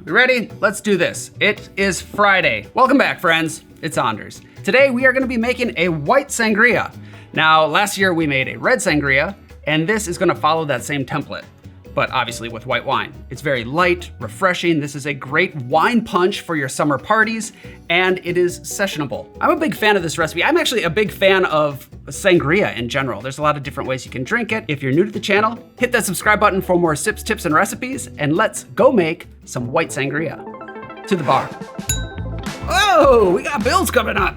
We ready? Let's do this. It is Friday. Welcome back, friends. It's Anders. Today we are gonna be making a white sangria. Now, last year we made a red sangria, and this is gonna follow that same template, but obviously with white wine. It's very light, refreshing. This is a great wine punch for your summer parties, and it is sessionable. I'm a big fan of this recipe. I'm actually a big fan of sangria in general. There's a lot of different ways you can drink it. If you're new to the channel, hit that subscribe button for more sips, tips, and recipes, and let's go make some white sangria. To the bar. Oh, we got bills coming up.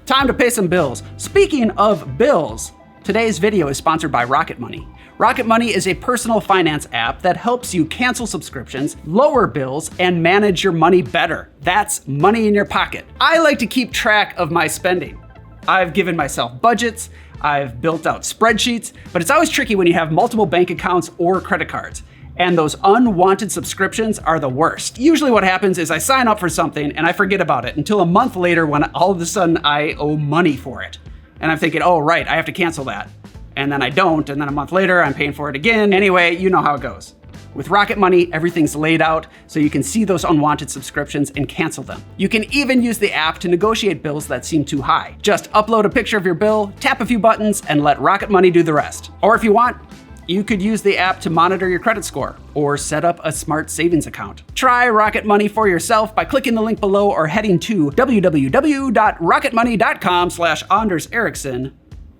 Time to pay some bills. Speaking of bills, today's video is sponsored by Rocket Money. Rocket Money is a personal finance app that helps you cancel subscriptions, lower bills, and manage your money better. That's money in your pocket. I like to keep track of my spending. I've given myself budgets, I've built out spreadsheets, but it's always tricky when you have multiple bank accounts or credit cards. And those unwanted subscriptions are the worst. Usually what happens is I sign up for something and I forget about it until a month later when all of a sudden I owe money for it. And I'm thinking, oh right, I have to cancel that. And then I don't, and then a month later I'm paying for it again. Anyway, you know how it goes. With Rocket Money, everything's laid out so you can see those unwanted subscriptions and cancel them. You can even use the app to negotiate bills that seem too high. Just upload a picture of your bill, tap a few buttons, and let Rocket Money do the rest. Or if you want, you could use the app to monitor your credit score or set up a smart savings account. Try Rocket Money for yourself by clicking the link below or heading to www.rocketmoney.com/Anders Eriksson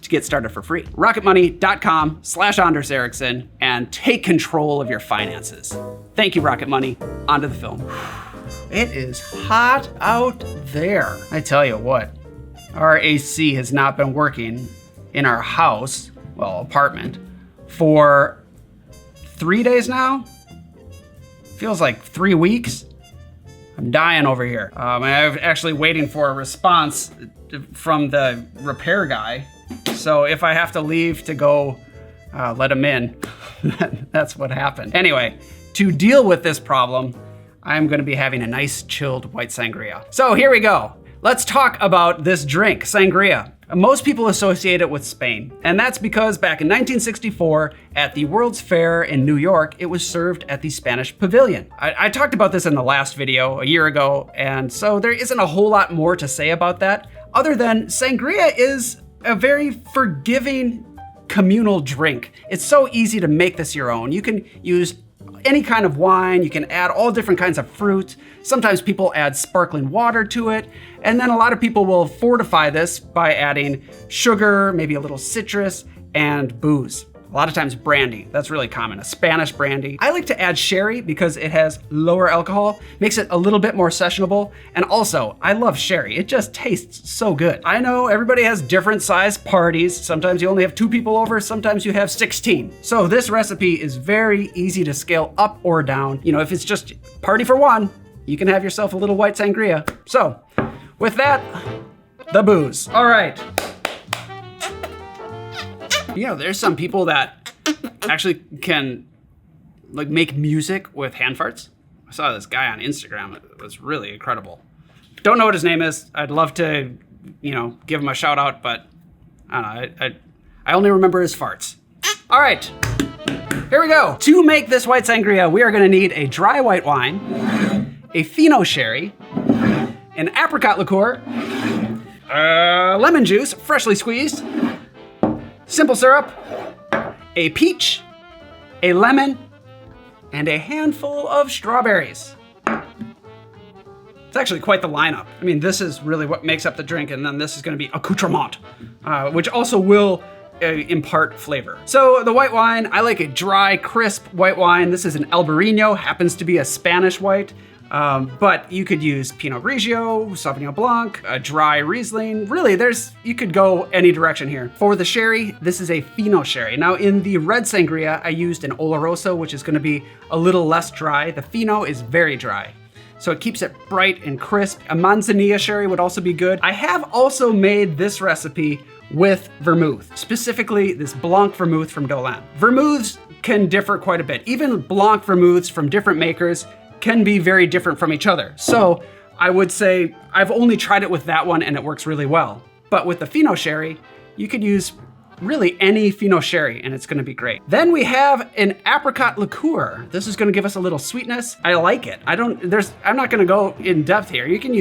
to get started for free. Rocketmoney.com/Anders Eriksson and take control of your finances. Thank you, Rocket Money. On to the film. It is hot out there. I tell you what, our AC has not been working in our house, well, apartment, for 3 days now. Feels like 3 weeks. I'm dying over here. I'm actually waiting for a response from the repair guy. So if I have to leave to go let him in, that's what happened. Anyway, to deal with this problem, I'm gonna be having a nice chilled white sangria. So here we go. Let's talk about this drink, sangria. Most people associate it with Spain, and that's because back in 1964, at the World's Fair in New York, it was served at the Spanish Pavilion. I talked about this in the last video a year ago, and so there isn't a whole lot more to say about that, other than sangria is a very forgiving communal drink. It's so easy to make this your own. You can use any kind of wine, you can add all different kinds of fruit. Sometimes people add sparkling water to it, and then a lot of people will fortify this by adding sugar, maybe a little citrus, and booze. A lot of times brandy, that's really common, a Spanish brandy. I like to add sherry because it has lower alcohol, makes it a little bit more sessionable, and also, I love sherry. It just tastes so good. I know everybody has different size parties. Sometimes you only have 2 people over, sometimes you have 16. So this recipe is very easy to scale up or down. You know, if it's just party for one, you can have yourself a little white sangria. So, with that, the booze. All right. You know, there's some people that actually can like make music with hand farts. I saw this guy on Instagram. It was really incredible. Don't know what his name is. I'd love to, you know, give him a shout out, but I don't know. I only remember his farts. All right, here we go. To make this white sangria, we are gonna need a dry white wine, a Fino sherry, an apricot liqueur, lemon juice, freshly squeezed, simple syrup, a peach, a lemon, and a handful of strawberries. It's actually quite the lineup. I mean, this is really what makes up the drink, and then this is gonna be accoutrement, which also will impart flavor. So the white wine, I like a dry, crisp white wine. This is an Albariño, happens to be a Spanish white. But you could use Pinot Grigio, Sauvignon Blanc, a dry Riesling. Really, you could go any direction here. For the sherry, this is a Fino sherry. Now in the red sangria, I used an Oloroso, which is gonna be a little less dry. The Fino is very dry, so it keeps it bright and crisp. A Manzanilla sherry would also be good. I have also made this recipe with vermouth, specifically this Blanc vermouth from Dolan. Vermouths can differ quite a bit. Even Blanc vermouths from different makers can be very different from each other. So I would say I've only tried it with that one and it works really well. But with the Fino sherry, you could use really any Fino sherry, and it's gonna be great. Then we have an apricot liqueur. This is gonna give us a little sweetness. I like it. I'm not gonna go in depth here. You can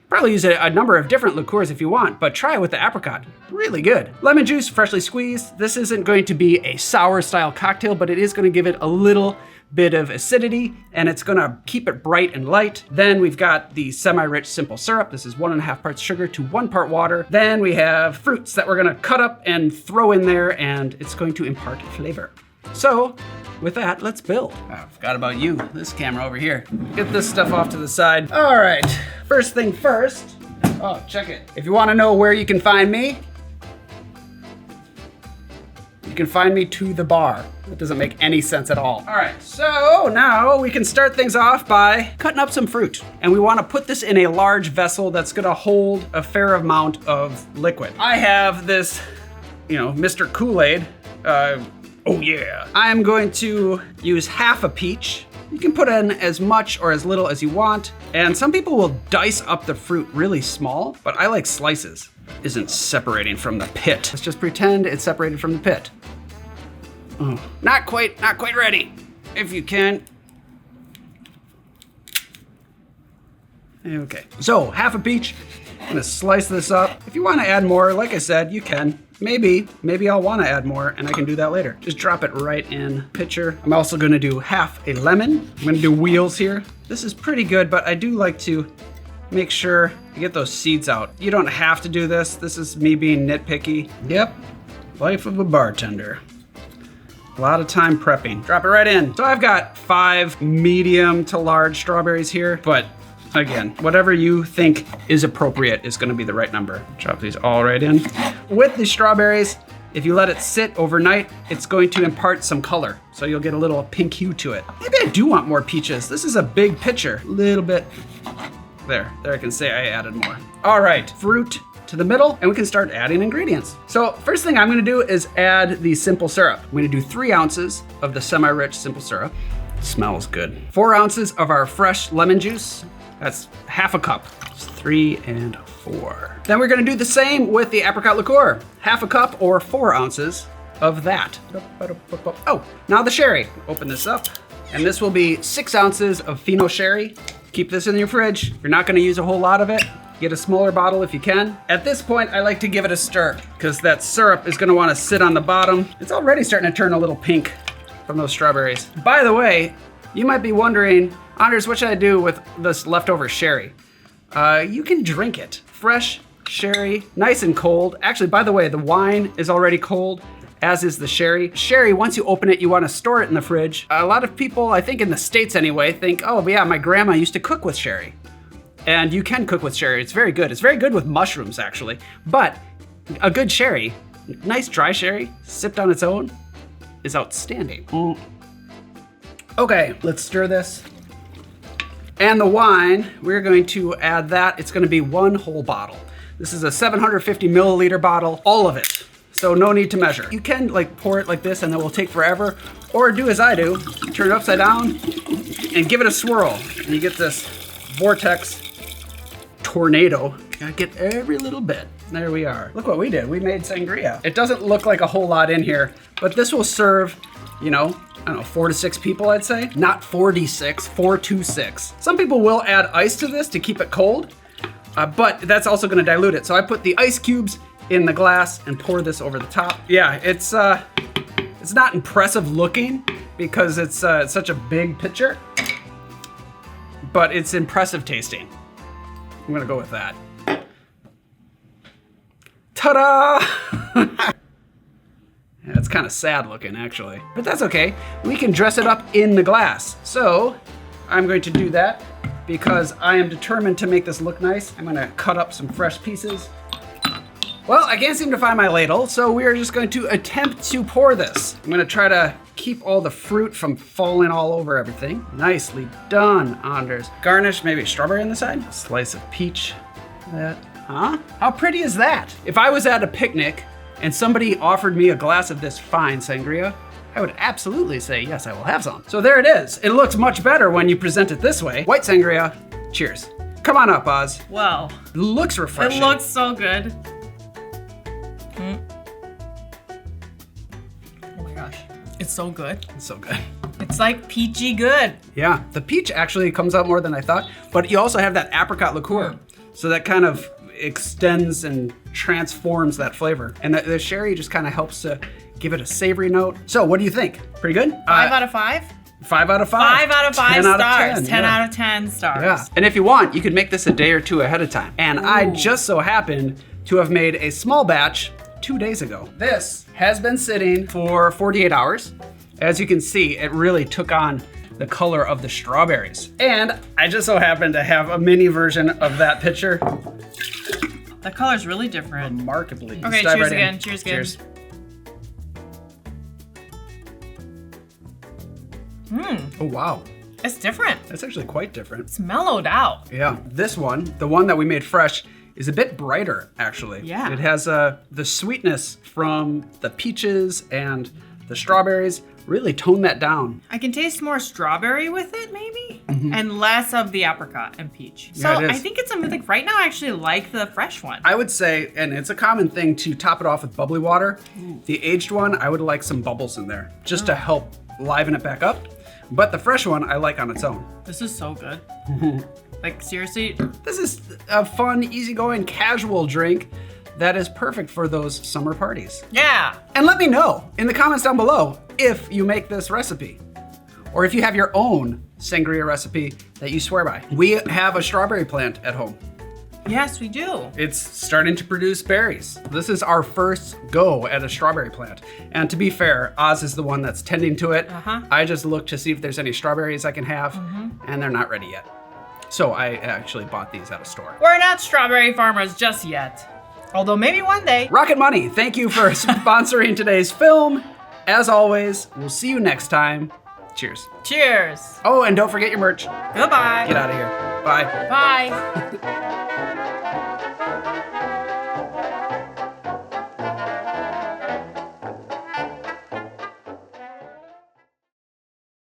probably use a number of different liqueurs if you want, but try it with the apricot. Really good. Lemon juice, freshly squeezed. This isn't going to be a sour style cocktail, but it is gonna give it a little bit of acidity, and it's gonna keep it bright and light. Then we've got the semi-rich simple syrup. This is 1.5 parts sugar to 1 part water. Then we have fruits that we're gonna cut up and throw in there, and it's going to impart flavor. So with that, let's build. I forgot about you, this camera over here. Get this stuff off to the side. All right, first thing first. Oh, check it. If you wanna know where you can find me, you can find me to the bar. That doesn't make any sense at all. All right, so now we can start things off by cutting up some fruit. And we wanna put this in a large vessel that's gonna hold a fair amount of liquid. I have this, Mr. Kool-Aid. Oh yeah. I'm going to use half a peach. You can put in as much or as little as you want. And some people will dice up the fruit really small, but I like slices. Isn't separating from the pit. Let's just pretend it's separated from the pit. Oh, not quite ready. If you can. Okay, so half a peach. I'm gonna slice this up. If you wanna add more, like I said, you can. Maybe I'll wanna add more and I can do that later. Just drop it right in pitcher. I'm also gonna do half a lemon. I'm gonna do wheels here. This is pretty good, but I do like to make sure you get those seeds out. You don't have to do this. This is me being nitpicky. Yep, life of a bartender. A lot of time prepping. Drop it right in. So I've got 5 medium to large strawberries here, but again, whatever you think is appropriate is gonna be the right number. Drop these all right in. With the strawberries, if you let it sit overnight, it's going to impart some color. So you'll get a little pink hue to it. Maybe I do want more peaches. This is a big pitcher, a little bit. There I can say I added more. All right, fruit to the middle, and we can start adding ingredients. So first thing I'm gonna do is add the simple syrup. I'm gonna do 3 ounces of the semi-rich simple syrup. It smells good. 4 ounces of our fresh lemon juice. That's half a cup. It's 3 and 4. Then we're gonna do the same with the apricot liqueur. Half a cup or 4 ounces of that. Oh, now the sherry. Open this up, and this will be 6 ounces of Fino sherry. Keep this in your fridge. You're not gonna use a whole lot of it. Get a smaller bottle if you can. At this point, I like to give it a stir because that syrup is gonna wanna sit on the bottom. It's already starting to turn a little pink from those strawberries. By the way, you might be wondering, Anders, what should I do with this leftover sherry? You can drink it. Fresh sherry, nice and cold. Actually, by the way, the wine is already cold, as is the sherry. Sherry, once you open it, you wanna store it in the fridge. A lot of people, I think in the States anyway, think, oh yeah, my grandma used to cook with sherry. And you can cook with sherry, it's very good. It's very good with mushrooms actually. But a good sherry, nice dry sherry, sipped on its own, is outstanding. Okay, let's stir this. And the wine, we're going to add that. It's gonna be 1 whole bottle. This is a 750 milliliter bottle, all of it. So no need to measure. You can pour it like this and it will take forever, or do as I do, turn it upside down and give it a swirl. And you get this vortex tornado. Gotta get every little bit. There we are. Look what we did, we made sangria. It doesn't look like a whole lot in here, but this will serve, I don't know, 4 to 6 people, I'd say. Not 46, 4 to 6. Some people will add ice to this to keep it cold, but that's also gonna dilute it. So I put the ice cubes in the glass and pour this over the top. Yeah, it's not impressive looking because it's such a big pitcher, but it's impressive tasting. I'm gonna go with that. Ta-da! Yeah, it's kind of sad looking actually, but that's okay. We can dress it up in the glass. So I'm going to do that because I am determined to make this look nice. I'm gonna cut up some fresh pieces. Well, I can't seem to find my ladle, so we are just going to attempt to pour this. I'm gonna try to keep all the fruit from falling all over everything. Nicely done, Anders. Garnish maybe a strawberry on the side. Slice of peach. That, huh? How pretty is that? If I was at a picnic and somebody offered me a glass of this fine sangria, I would absolutely say, yes, I will have some. So there it is. It looks much better when you present it this way. White sangria, cheers. Come on up, Oz. Wow. It looks refreshing. It looks so good. It's so good. It's so good. It's like peachy good. Yeah, the peach actually comes out more than I thought, but you also have that apricot liqueur. So that kind of extends and transforms that flavor. And the sherry just kind of helps to give it a savory note. So what do you think? Pretty good? 5 out of 5? 5 out of 5. 5 out of 5 10 stars. out of 10, 10 yeah. out of 10 stars. Yeah. And if you want, you can make this a day or two ahead of time. And I just so happened to have made a small batch 2 days ago. This has been sitting for 48 hours. As you can see, it really took on the color of the strawberries. And I just so happen to have a mini version of that pitcher. The color's really different. Remarkably. Okay, cheers again. Cheers again. Cheers. Oh, wow. It's different. That's actually quite different. It's mellowed out. Yeah, this one, the one that we made fresh, is a bit brighter, actually. Yeah. It has the sweetness from the peaches and the strawberries really tone that down. I can taste more strawberry with it, maybe, and less of the apricot and peach. So Yeah, it is. I think it's a like right now. I actually like the fresh one. I would say, and it's a common thing to top it off with bubbly water. The aged one, I would like some bubbles in there just to help liven it back up. But the fresh one, I like on its own. This is so good. Like seriously, This is a fun, easygoing, casual drink that is perfect for those summer parties. yeah. And let me know in the comments down below if you make this recipe or if you have your own sangria recipe that you swear by. We have a strawberry plant at home. Yes, we do. It's starting to produce berries. This is our first go at a strawberry plant. And to be fair, Oz is the one that's tending to it. I just look to see if there's any strawberries I can have, and they're not ready yet. So I actually bought these at a store. We're not strawberry farmers just yet. Although maybe one day. Rocket Money, thank you for sponsoring today's film. As always, we'll see you next time. Cheers. Cheers. Oh, and don't forget your merch. Goodbye. Get out of here. Bye. Bye.